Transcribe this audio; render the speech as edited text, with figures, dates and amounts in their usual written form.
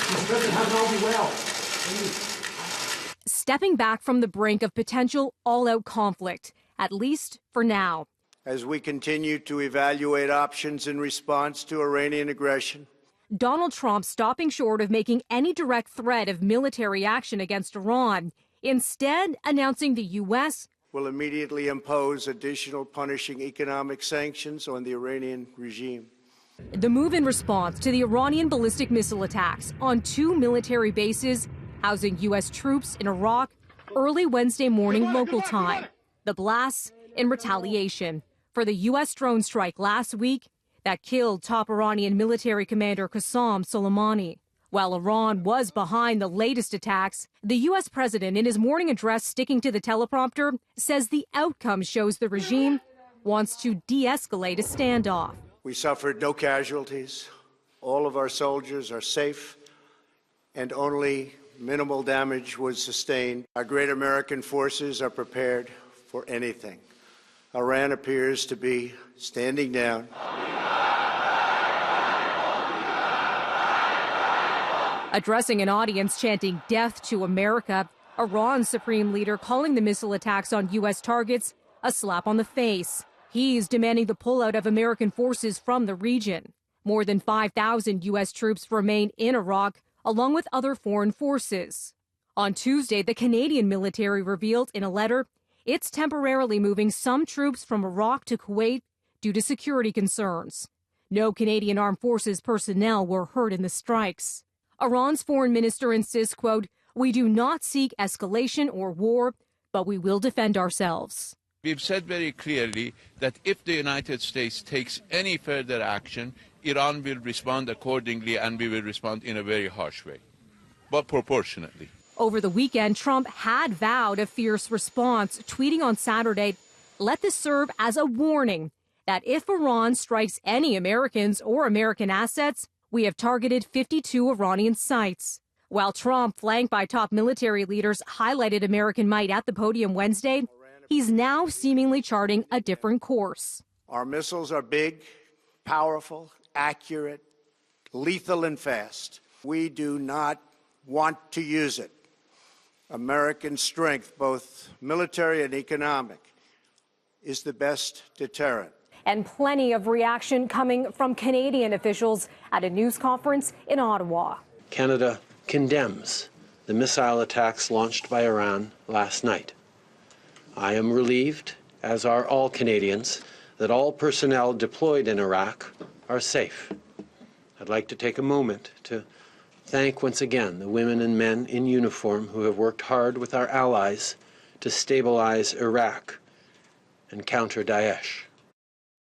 Mr. President, have it all be well. Stepping back from the brink of potential all-out conflict, at least for now. As we continue to evaluate options in response to Iranian aggression, Donald Trump stopping short of making any direct threat of military action against Iran, instead announcing the U.S. will immediately impose additional punishing economic sanctions on the Iranian regime. The move in response to the Iranian ballistic missile attacks on 2 military bases housing U.S. troops in Iraq early Wednesday morning local time. The blasts in retaliation for the U.S. drone strike last week that killed top Iranian military commander Qasem Soleimani. While Iran was behind the latest attacks, the U.S. president, in his morning address sticking to the teleprompter, says the outcome shows the regime wants to de-escalate a standoff. We suffered no casualties. All of our soldiers are safe, and only minimal damage was sustained. Our great American forces are prepared for anything. Iran appears to be standing down. Addressing an audience chanting "Death to America," Iran's supreme leader calling the missile attacks on U.S. targets a slap on the face. He's demanding the pullout of American forces from the region. More than 5,000 U.S. troops remain in Iraq, along with other foreign forces. On Tuesday, the Canadian military revealed in a letter it's temporarily moving some troops from Iraq to Kuwait due to security concerns. No Canadian Armed Forces personnel were hurt in the strikes. Iran's foreign minister insists, quote, "We do not seek escalation or war, but we will defend ourselves." We've said very clearly that if the United States takes any further action, Iran will respond accordingly, and we will respond in a very harsh way, but proportionately. Over the weekend, Trump had vowed a fierce response, tweeting on Saturday, "Let this serve as a warning that if Iran strikes any Americans or American assets, we have targeted 52 Iranian sites." While Trump, flanked by top military leaders, highlighted American might at the podium Wednesday, he's now seemingly charting a different course. Our missiles are big, powerful, accurate, lethal, and fast. We do not want to use it. American strength, both military and economic, is the best deterrent. And plenty of reaction coming from Canadian officials at a news conference in Ottawa. Canada condemns the missile attacks launched by Iran last night. I am relieved, as are all Canadians, that all personnel deployed in Iraq are safe. I'd like to take a moment to thank once again the women and men in uniform who have worked hard with our allies to stabilize Iraq and counter Daesh.